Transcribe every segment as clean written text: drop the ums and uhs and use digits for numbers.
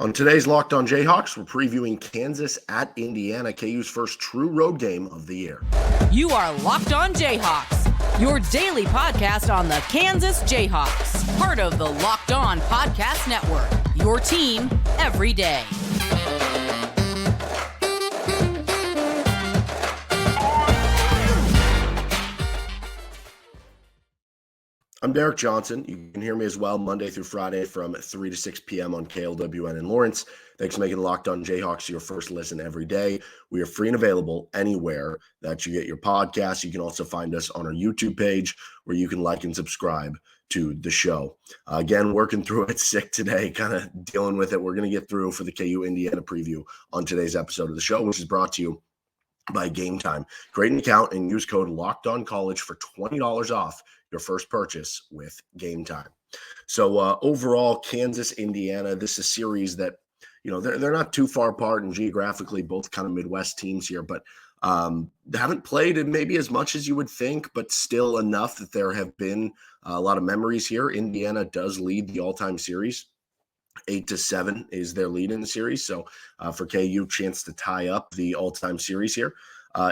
On today's Locked On Jayhawks, we're previewing Kansas at Indiana, KU's first true road game of the year. You are Locked On Jayhawks, your daily podcast on the Kansas Jayhawks, part of the Locked On Podcast Network, your team every day. I'm Derek Johnson. You can hear me as well Monday through Friday from 3 to 6 p.m. on KLWN in Lawrence. Thanks for making Locked On Jayhawks your first listen every day. We are free and available anywhere that you get your podcasts. You can also find us on our YouTube page where you can like and subscribe to the show. Again, working through it sick today, kind of dealing with it. We're going to get through for the KU Indiana preview on today's episode of the show, which is brought to you by Gametime. Create an account and use code LOCKEDONCollege for $20 off your first purchase with Gametime. So overall, Kansas, Indiana, this is a series that, they're not too far apart and geographically both kind of Midwest teams here, but they haven't played in maybe as much as you would think, but still enough that there have been a lot of memories here. Indiana does lead the all-time series. 8-7 is their lead in the series. So for KU, chance to tie up the all-time series here.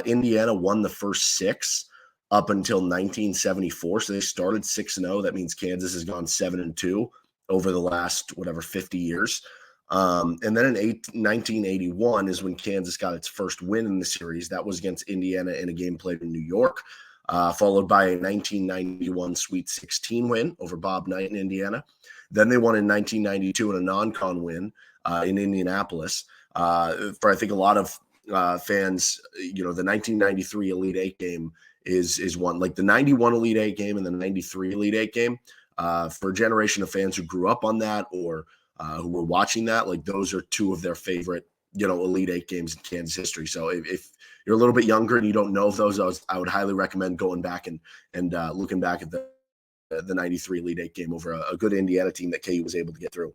Indiana won the first six up until 1974. So they started 6-0. That means Kansas has gone 7-2 over the last, 50 years. And then in 1981 is when Kansas got its first win in the series. That was against Indiana in a game played in New York, followed by a 1991 Sweet 16 win over Bob Knight in Indiana. Then they won in 1992 in a non-con win in Indianapolis. For I think a lot of fans, the 1993 Elite Eight game is one. Like the 91 Elite Eight game and the 93 Elite Eight game, for a generation of fans who grew up on that or who were watching that, like those are two of their favorite, Elite Eight games in Kansas history. So if you're a little bit younger and you don't know of those, I would highly recommend going back and looking back at the 93 Elite Eight game over a good Indiana team that KU was able to get through.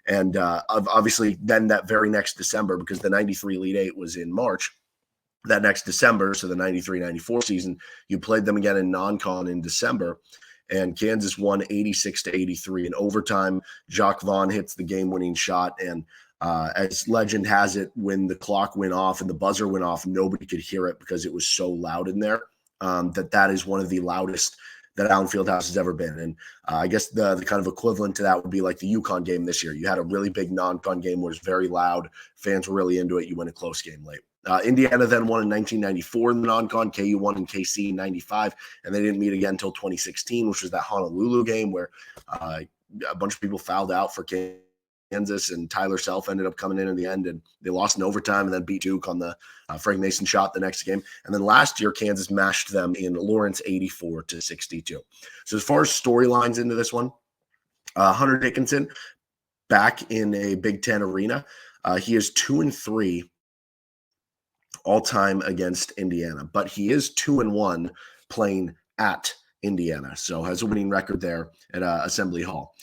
And obviously then that very next December, because the 93 Elite Eight was in March, that next December, so the 93-94 season, you played them again in non-con in December, and Kansas won 86-83 in overtime. Jacques Vaughn hits the game-winning shot, and as legend has it, when the clock went off and the buzzer went off, nobody could hear it because it was so loud in there. That is one of the loudest that Allen Fieldhouse has ever been. And I guess the kind of equivalent to that would be like the UConn game this year. You had a really big non-con game where it was very loud. Fans were really into it. You win a close game late. Indiana then won in 1994 in the non-con. KU won in KC in 95, and they didn't meet again until 2016, which was that Honolulu game where a bunch of people fouled out for Kansas, and Tyler Self ended up coming in the end, and they lost in overtime and then beat Duke on the Frank Mason shot the next game. And then last year, Kansas mashed them in Lawrence 84-62. So as far as storylines into this one, Hunter Dickinson back in a Big Ten arena. He is 2-3 all-time against Indiana, but he is 2-1 playing at Indiana. So has a winning record there at Assembly Hall.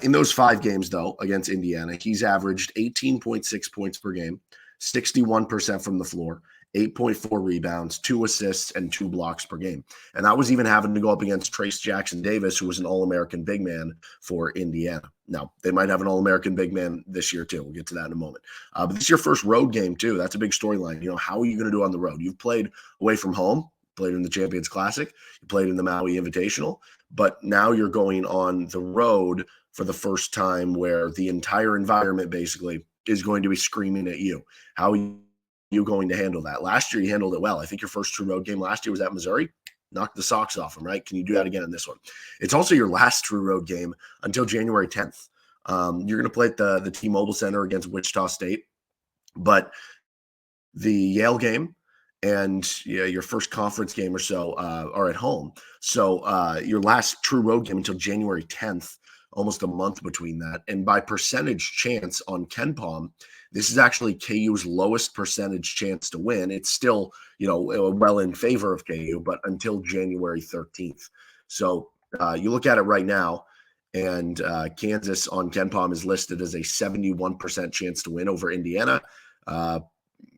In those 5 games, though, against Indiana, he's averaged 18.6 points per game, 61% from the floor, 8.4 rebounds, 2 assists, and 2 blocks per game. And that was even having to go up against Trace Jackson Davis, who was an All-American big man for Indiana. Now, they might have an All-American big man this year, too. We'll get to that in a moment. But this is your first road game, too. That's a big storyline. How are you going to do on the road? You've played away from home, played in the Champions Classic, you played in the Maui Invitational, but now you're going on the road for the first time where the entire environment basically is going to be screaming at you. How are you going to handle that? Last year, you handled it well. I think your first true road game last year was at Missouri. Knocked the socks off them, right? Can you do that again in this one? It's also your last true road game until January 10th. You're going to play at the T-Mobile Center against Wichita State, but the Yale game and your first conference game or so are at home. So your last true road game until January 10th, almost a month between that. And by percentage chance on KenPom, this is actually KU's lowest percentage chance to win. It's still, well in favor of KU, but until January 13th. So you look at it right now, and Kansas on KenPom is listed as a 71% chance to win over Indiana.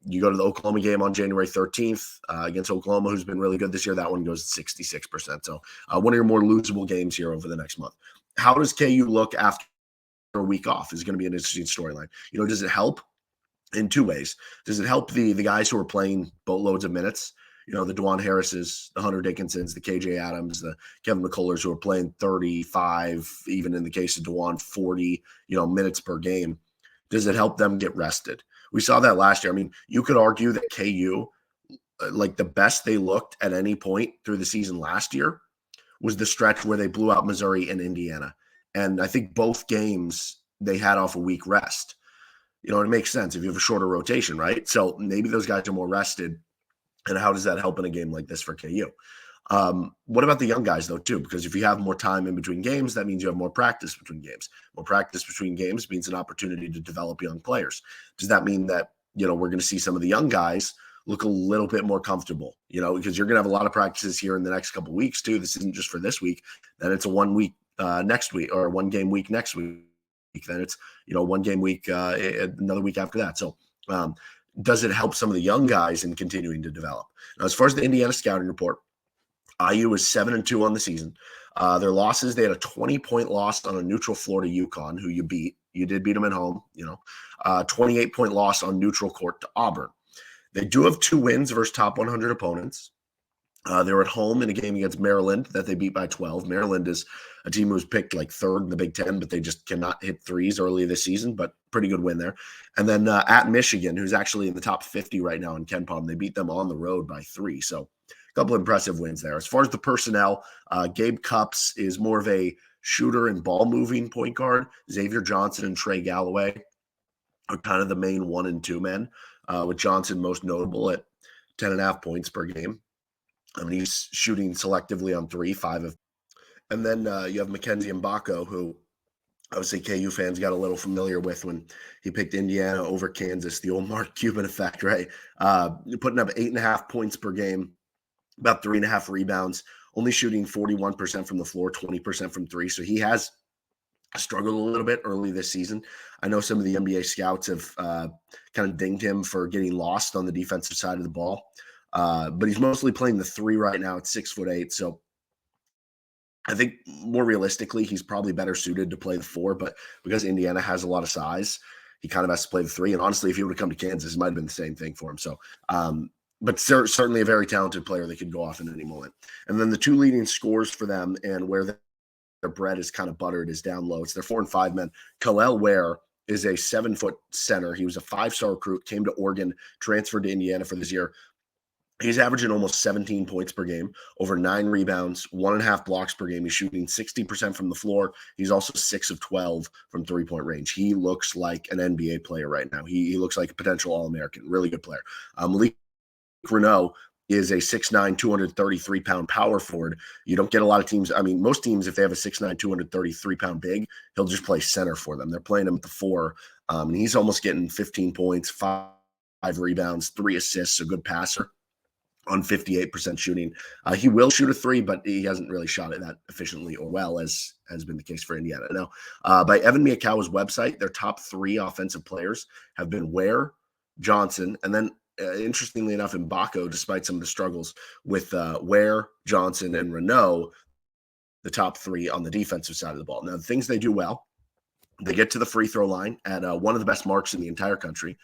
You go to the Oklahoma game on January 13th against Oklahoma, who's been really good this year. That one goes 66%. So one of your more losable games here over the next month. How does KU look after a week off is going to be an interesting storyline. Does it help in two ways? Does it help the guys who are playing boatloads of minutes? The Dajuan Harrises, the Hunter Dickinsons, the KJ Adams, the Kevin McCullers, who are playing 35, even in the case of Dajuan, 40, minutes per game. Does it help them get rested? We saw that last year. I mean, you could argue that KU, like the best they looked at any point through the season last year, was the stretch where they blew out Missouri and Indiana. And I think both games they had off a week rest. It makes sense if you have a shorter rotation, right? So maybe those guys are more rested. And how does that help in a game like this for KU? What about the young guys, though, too? Because if you have more time in between games, that means you have more practice between games. More practice between games means an opportunity to develop young players. Does that mean that, we're going to see some of the young guys look a little bit more comfortable, because you're going to have a lot of practices here in the next couple of weeks, too. This isn't just for this week. Then it's a 1 week next week, or 1 game week next week. Then it's, 1 game week, another week after that. So, does it help some of the young guys in continuing to develop? Now, as far as the Indiana scouting report, IU is 7-2 on the season. Their losses, they had a 20-point loss on a neutral Florida UConn, who you beat. You did beat them at home, 28-point loss on neutral court to Auburn. They do have 2 wins versus top 100 opponents. They were at home in a game against Maryland that they beat by 12. Maryland is a team who was picked like 3rd in the Big Ten, but they just cannot hit threes early this season, but pretty good win there. And then at Michigan, who's actually in the top 50 right now in KenPom, they beat them on the road by 3. So a couple of impressive wins there. As far as the personnel, Gabe Cupps is more of a shooter and ball-moving point guard. Xavier Johnson and Trey Galloway are kind of the main 1 and 2 men, with Johnson most notable at 10.5 points per game. I mean, he's shooting selectively on 3, 5 of. And then you have Mackenzie Mbako, who obviously KU fans got a little familiar with when he picked Indiana over Kansas, the old Mark Cuban effect, right? Putting up 8.5 points per game, about 3.5 rebounds, only shooting 41% from the floor, 20% from 3. So he has struggled a little bit early this season. I know some of the NBA scouts have kind of dinged him for getting lost on the defensive side of the ball. But he's mostly playing the 3 right now at 6'8". So I think more realistically, he's probably better suited to play the 4, but because Indiana has a lot of size, he kind of has to play the 3. And honestly, if he would have come to Kansas, it might have been the same thing for him. So, but certainly a very talented player that could go off in any moment. And then the 2 leading scores for them and where their bread is kind of buttered is down low. It's their 4 and 5 men. Ke'lel Ware is a 7-foot center. He was a 5-star recruit, came to Oregon, transferred to Indiana for this year. He's averaging almost 17 points per game, over 9 rebounds, 1.5 blocks per game. He's shooting 60% from the floor. He's also 6 of 12 from 3-point range. He looks like an NBA player right now. He looks like a potential All-American, really good player. Malik Renault is a 6'9", 233-pound power forward. You don't get a lot of teams. I mean, most teams, if they have a 6'9", 233-pound big, he'll just play center for them. They're playing him at the 4, and he's almost getting 15 points, 5 rebounds, 3 assists, a good passer on 58% shooting. He will shoot a 3, but he hasn't really shot it that efficiently or well, as has been the case for Indiana. Now, by Evan Miyakawa's website, their top 3 offensive players have been Ware, Johnson, and then interestingly enough, Mbako, despite some of the struggles with Ware, Johnson, and Renault, the top 3 on the defensive side of the ball. Now, the things they do well, they get to the free throw line at one of the best marks in the entire country.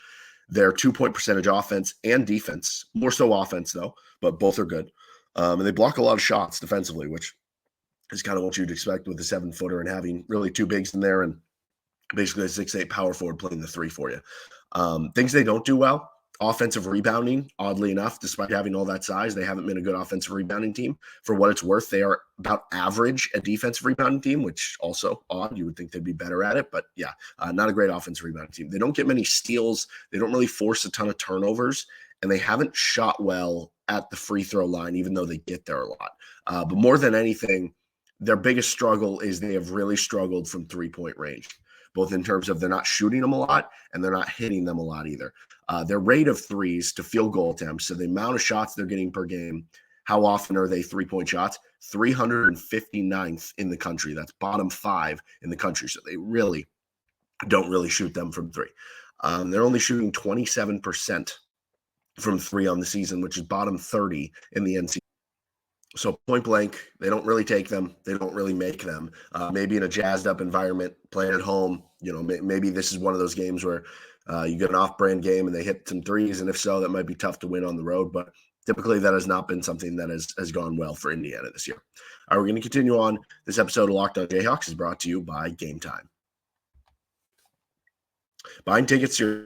Their 2-point percentage offense and defense, more so offense though, but both are good. And they block a lot of shots defensively, which is kind of what you'd expect with a 7-footer and having really 2 bigs in there and basically a 6'8" power forward playing the 3 for you. Things they don't do well, offensive rebounding, oddly enough, despite having all that size, they haven't been a good offensive rebounding team. For what it's worth, they are about average a defensive rebounding team, which also odd. You would think they'd be better at it, but yeah, not a great offensive rebounding team. They don't get many steals. They don't really force a ton of turnovers, and they haven't shot well at the free throw line, even though they get there a lot. But more than anything, their biggest struggle is they have really struggled from 3-point range, both in terms of they're not shooting them a lot and they're not hitting them a lot either. Their rate of threes to field goal attempts, so the amount of shots they're getting per game, how often are they 3-point shots? 359th in the country. That's bottom 5 in the country. So they really don't really shoot them from 3. They're only shooting 27% from 3 on the season, which is bottom 30 in the NCAA. So point blank, they don't really take them. They don't really make them. Maybe in a jazzed up environment, playing at home, maybe this is one of those games where you get an off-brand game and they hit some threes, and if so, that might be tough to win on the road. But typically, that has not been something that has gone well for Indiana this year. All right, we're going to continue on. This episode of Locked On Jayhawks is brought to you by Gametime. Buying tickets to your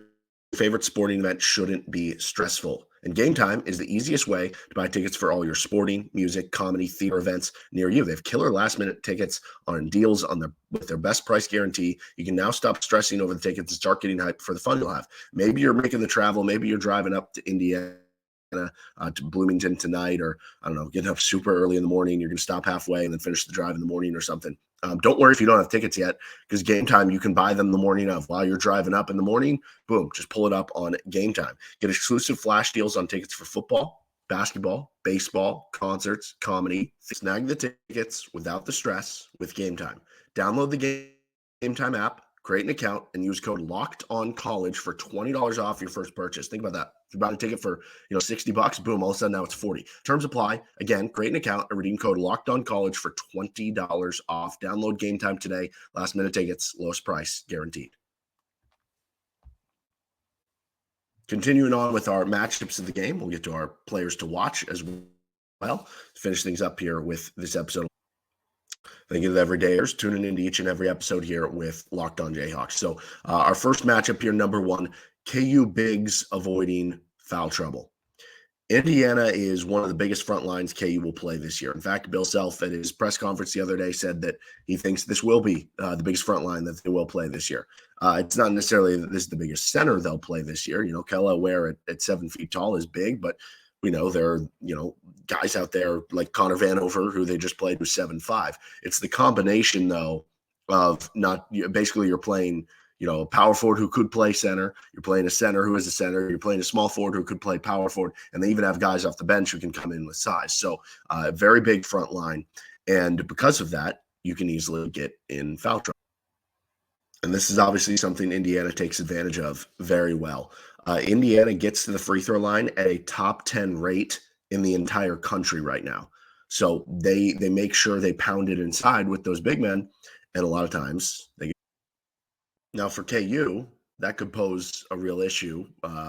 favorite sporting event shouldn't be stressful. And Gametime is the easiest way to buy tickets for all your sporting, music, comedy, theater events near you. They have killer last-minute tickets on deals with their best price guarantee. You can now stop stressing over the tickets and start getting hyped for the fun you'll have. Maybe you're making the travel. Maybe you're driving up to Indiana, to Bloomington tonight, or I don't know, getting up super early in the morning. You're going to stop halfway and then finish the drive in the morning or something. Don't worry if you don't have tickets yet, because Gametime, you can buy them the morning of. While you're driving up in the morning, boom, just pull it up on Gametime. Get exclusive flash deals on tickets for football, basketball, baseball, concerts, comedy. Snag the tickets without the stress with Gametime. Download the Gametime app, create an account, and use code LOCKEDONCollege for $20 off your first purchase. Think about that. If you bought a ticket for $60, boom, all of a sudden now it's $40. Terms apply. Again, create an account and redeem code LOCKEDONCollege for $20 off. Download Gametime today. Last minute tickets, lowest price guaranteed. Continuing on with our matchups of the game, we'll get to our players to watch as well. Finish things up here with this episode. Thank you to the everydayers tuning into each and every episode here with Locked On Jayhawks. So our first matchup here, number one, KU bigs avoiding foul trouble. Indiana is one of the biggest front lines KU will play this year. In fact, Bill Self at his press conference the other day said that he thinks this will be the biggest front line that they will play this year. It's not necessarily that this is the biggest center they'll play this year. Kel'el Ware at 7 feet tall is big, but we know there are, guys out there like Connor Vanover, who they just played, who's 7'5". It's the combination, though, of basically you're playing, a power forward who could play center. You're playing a center who is a center. You're playing a small forward who could play power forward. And they even have guys off the bench who can come in with size. So very big front line. And because of that, you can easily get in foul trouble. And this is obviously something Indiana takes advantage of very well. Indiana gets to the free throw line at a top 10 rate in the entire country right now. So they make sure they pound it inside with those big men. And a lot of times they get. Now for KU, that could pose a real issue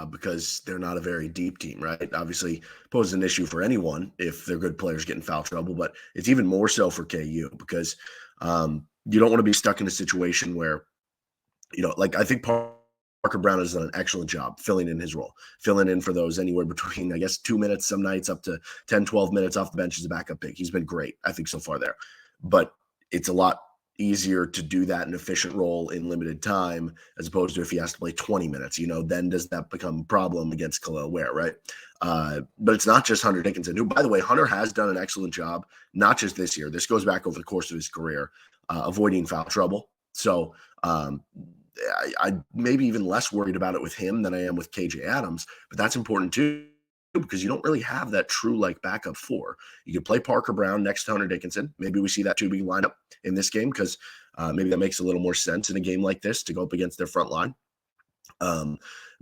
because they're not a very deep team, right? Obviously poses an issue for anyone if they're good players getting foul trouble, but it's even more so for KU because you don't want to be stuck in a situation where, I think Parker Brown has done an excellent job filling in his role, filling in for those anywhere between, 2 minutes some nights up to 10, 12 minutes off the bench as a backup pick. He's been great, I think, so far there. But it's a lot easier to do that in efficient role in limited time as opposed to if he has to play 20 minutes, then does that become a problem against K'El Ware, right? But it's not just Hunter Dickinson, who, by the way, Hunter has done an excellent job, not just this year. This goes back over the course of his career, avoiding foul trouble. So I maybe even less worried about it with him than I am with KJ Adams, but that's important too, because you don't really have that true backup four. You could play Parker Brown next to Hunter Dickinson. Maybe we see that 2B lineup in this game because maybe that makes a little more sense in a game like this to go up against their front line.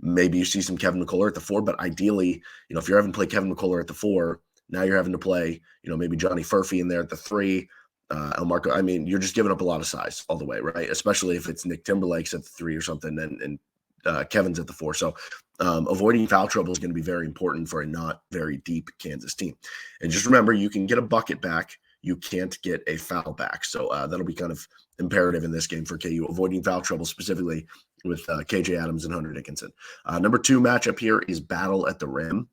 Maybe you see some Kevin McCullough at the 4, but ideally, if you're having to play Kevin McCullough at the 4, now you're having to play, maybe Johnny Furphy in there at the 3. Elmarko, you're just giving up a lot of size all the way, right? Especially if it's Nick Timberlake's at the 3 or something, and Kevin's at the 4. So avoiding foul trouble is going to be very important for a not very deep Kansas team. And just remember, you can get a bucket back. You can't get a foul back. So that'll be kind of imperative in this game for KU, avoiding foul trouble specifically with KJ Adams and Hunter Dickinson. Number 2 matchup here is battle at the rim.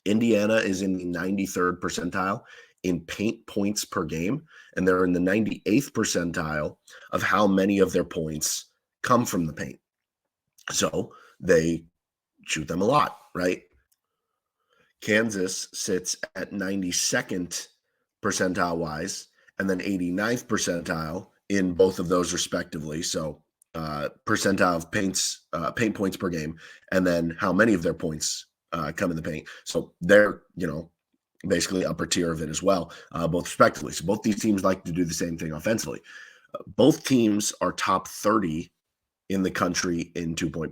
Indiana is in the 93rd percentile in paint points per game, and they're in the 98th percentile of how many of their points come from the paint. So they shoot them a lot, right? Kansas sits at 92nd percentile wise, and then 89th percentile in both of those respectively. So percentile of paint points per game, and then how many of their points come in the paint. So they're, basically upper tier of it as well, both respectively. So both these teams like to do the same thing offensively. Both teams are top 30 in the country in 2-point.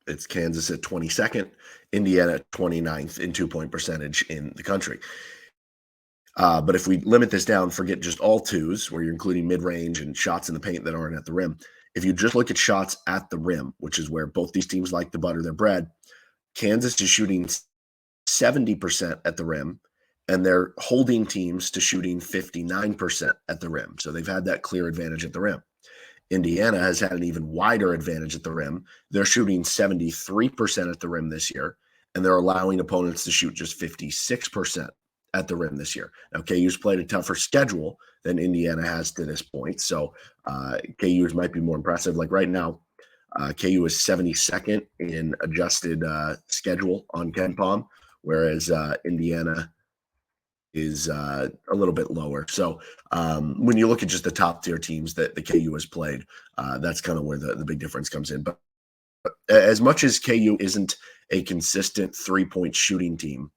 It's Kansas at 22nd, Indiana at 29th in 2-point percentage in the country. But if we limit this down, forget just all twos, where you're including mid-range and shots in the paint that aren't at the rim. If you just look at shots at the rim, which is where both these teams like to butter their bread, Kansas is shooting 70% at the rim, and they're holding teams to shooting 59% at the rim. So they've had that clear advantage at the rim. Indiana has had an even wider advantage at the rim. They're shooting 73% at the rim this year, and they're allowing opponents to shoot just 56% at the rim this year. Now, KU's played a tougher schedule than Indiana has to this point, so KU's might be more impressive. Like right now, KU is 72nd in adjusted schedule on KenPom, whereas Indiana is a little bit lower. So when you look at just the top tier teams that the KU has played, that's kind of where the big difference comes in. But as much as KU isn't a consistent 3-point shooting team,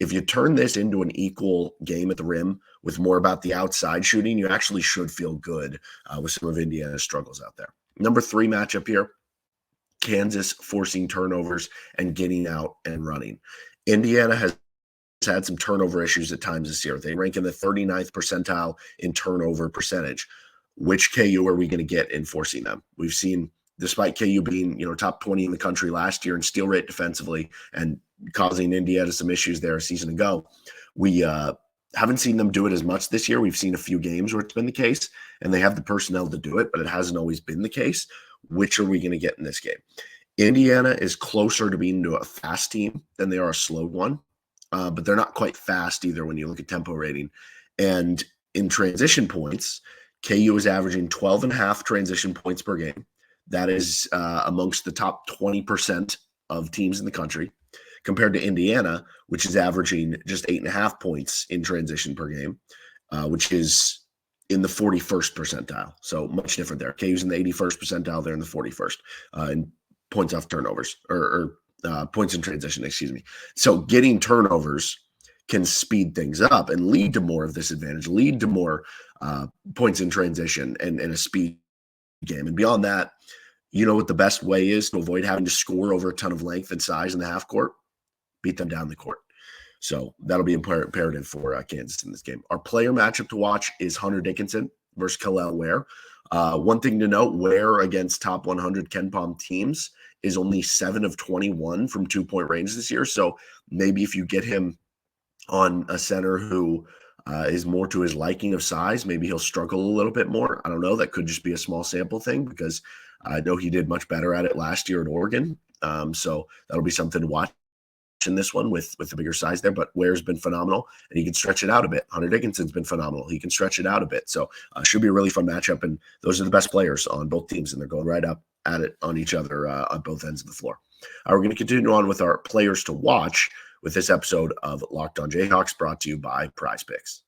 if you turn this into an equal game at the rim with more about the outside shooting, you actually should feel good with some of Indiana's struggles out there. Number 3 matchup here, Kansas forcing turnovers and getting out and running. Indiana has had some turnover issues at times this year. They rank in the 39th percentile in turnover percentage. Which KU are we going to get in forcing them? We've seen, despite KU being, top 20 in the country last year in steal rate defensively and causing Indiana some issues there a season ago, we haven't seen them do it as much this year. We've seen a few games where it's been the case, and they have the personnel to do it, but it hasn't always been the case. Which are we going to get in this game? Indiana is closer to being a fast team than they are a slow one, but they're not quite fast either when you look at tempo rating. And in transition points, KU is averaging 12.5 transition points per game. That is amongst the top 20% of teams in the country, compared to Indiana, which is averaging just 8.5 points in transition per game, which is in the 41st percentile. So much different there. KU's in the 81st percentile. They're in the 41st in points off turnovers or points in transition, excuse me. So getting turnovers can speed things up and lead to more of this advantage, lead to more points in transition and a speed game. And beyond that, you know what the best way is to avoid having to score over a ton of length and size in the half court? Beat them down the court. So that'll be imperative for Kansas in this game. Our player matchup to watch is Hunter Dickinson versus Kel'el Ware. One thing to note, Ware against top 100 KenPom teams is only 7 of 21 from 2-point range this year. So maybe if you get him on a center who is more to his liking of size, maybe he'll struggle a little bit more. I don't know. That could just be a small sample thing because I know he did much better at it last year at Oregon. So that'll be something to watch in this one with the bigger size there. But Ware's been phenomenal, and he can stretch it out a bit. Hunter Dickinson's been phenomenal. He can stretch it out a bit. So should be a really fun matchup, and those are the best players on both teams, and they're going right up at it on each other on both ends of the floor. We're going to continue on with our players to watch with this episode of Locked On Jayhawks, brought to you by PrizePicks.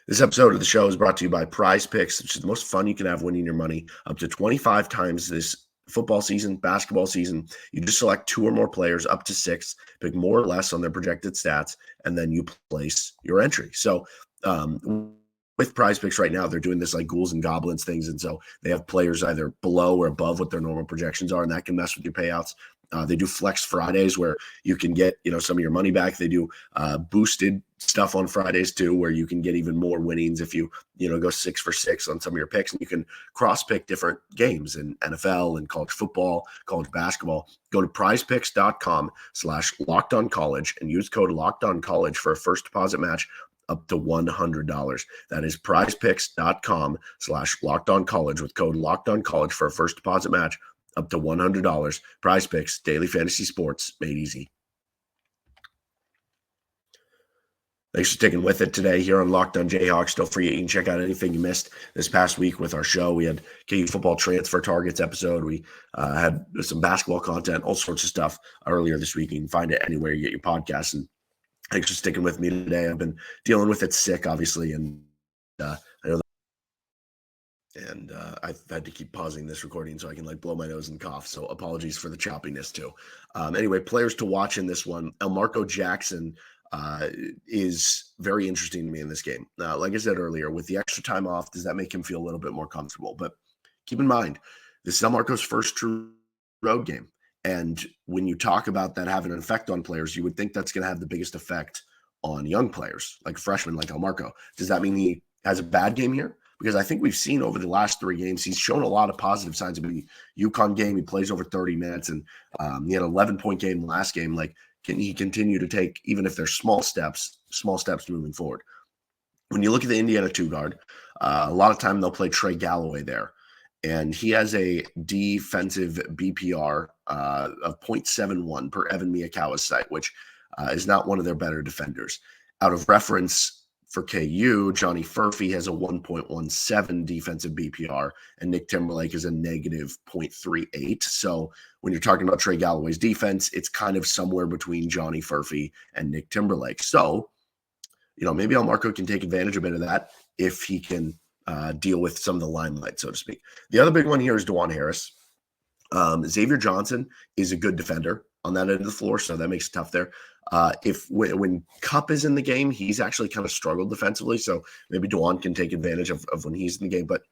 This episode of the show is brought to you by PrizePicks, which is the most fun you can have winning your money up to 25 times this football season, basketball season. You just select 2 or more players up to 6, pick more or less on their projected stats, and then you place your entry. So with PrizePicks right now, they're doing this like ghouls and goblins things. And so they have players either below or above what their normal projections are, and that can mess with your payouts. They do Flex Fridays where you can get, some of your money back. They do boosted stuff on Fridays too, where you can get even more winnings if you go 6 for 6 on some of your picks, and you can cross pick different games in NFL and college football, college basketball. Go to prizepicks.com/lockedoncollege and use code lockedoncollege for a first deposit match up to $100. That is prizepicks.com/lockedoncollege with code lockedoncollege for a first deposit match up to $100. PrizePicks, daily fantasy sports made easy. Thanks for sticking with it today here on Locked On Jayhawks. Don't forget, you can check out anything you missed this past week with our show. We had KU football transfer targets episode. We had some basketball content, all sorts of stuff earlier this week. You can find it anywhere you get your podcasts. And thanks for sticking with me today. I've been dealing with it sick, obviously, and I know that. And I've had to keep pausing this recording so I can blow my nose and cough. So apologies for the choppiness too. Anyway, players to watch in this one. Elmarko Jackson is very interesting to me in this game. Like I said earlier, with the extra time off, does that make him feel a little bit more comfortable? But keep in mind, this is Elmarko's first true road game. And when you talk about that having an effect on players, you would think that's going to have the biggest effect on young players, like freshmen, like Elmarko. Does that mean he has a bad game here? Because I think we've seen over the last 3 games, he's shown a lot of positive signs. I mean, UConn game, he plays over 30 minutes, and he had an 11-point game last game. Like, can he continue to take, even if there's small steps moving forward? When you look at the Indiana 2 guard, a lot of time they'll play Trey Galloway there. And he has a defensive BPR of 0.71 per Evan Miyakawa's site, which is not one of their better defenders. Out of reference for KU, Johnny Furphy has a 1.17 defensive BPR, and Nick Timberlake is a negative 0.38. So when you're talking about Trey Galloway's defense, it's kind of somewhere between Johnny Furphy and Nick Timberlake. So, maybe Elmarko can take advantage a bit of that if he can deal with some of the limelight, so to speak. The other big one here is Dajuan Harris. Xavier Johnson is a good defender on that end of the floor, so that makes it tough there. When Cup is in the game, he's actually kind of struggled defensively, so maybe Dajuan can take advantage of when he's in the game. But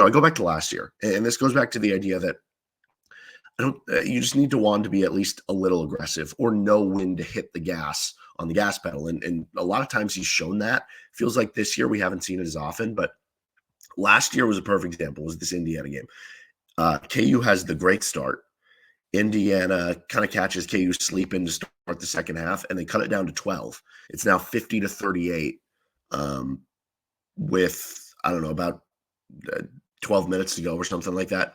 I go back to last year, and this goes back to the idea that you just need Dajuan to be at least a little aggressive or know when to hit the gas on the gas pedal, and a lot of times he's shown that. Feels like this year we haven't seen it as often, but last year was a perfect example. Was this Indiana game? KU has the great start. Indiana kind of catches KU sleeping to start the second half, and they cut it down to 12. It's now 50-38 with, about 12 minutes to go or something like that,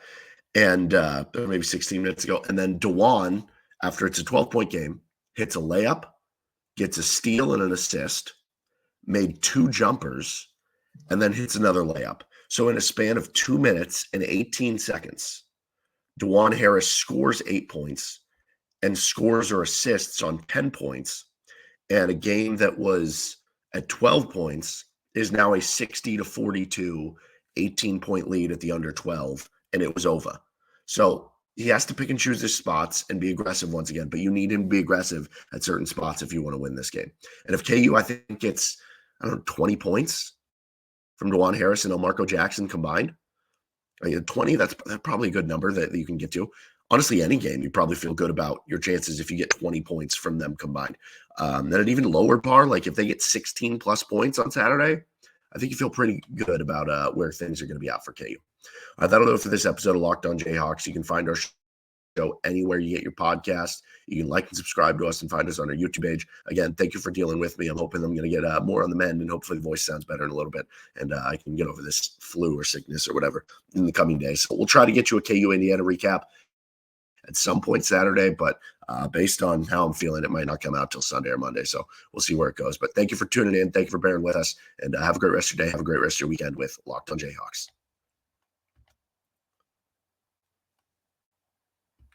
and maybe 16 minutes ago. And then Dajuan, after it's a 12-point game, hits a layup, gets a steal and an assist, made 2 jumpers, and then hits another layup. So in a span of 2 minutes and 18 seconds, Dajuan Harris scores 8 points and scores or assists on 10 points. And a game that was at 12 points is now a 60-42, 18-point lead at the under 12, and it was over. So he has to pick and choose his spots and be aggressive once again, but you need him to be aggressive at certain spots if you want to win this game. And if KU, I think, gets, 20 points from Dajuan Harris and Elmarko Jackson combined, 20, that's probably a good number that you can get to. Honestly, any game, you probably feel good about your chances if you get 20 points from them combined. Then an even lower bar, like if they get 16 plus points on Saturday, I think you feel pretty good about where things are going to be out for KU. That'll do it for this episode of Locked On Jayhawks. You can find our show anywhere you get your podcast. You can like and subscribe to us and find us on our YouTube page. Again, thank you for dealing with me. I'm hoping I'm going to get more on the mend, and hopefully the voice sounds better in a little bit, and I can get over this flu or sickness or whatever in the coming days. So we'll try to get you a KU Indiana recap at some point Saturday, but based on how I'm feeling, it might not come out till Sunday or Monday. So we'll see where it goes. But thank you for tuning in. Thank you for bearing with us, and have a great rest of your day. Have a great rest of your weekend with Locked On Jayhawks.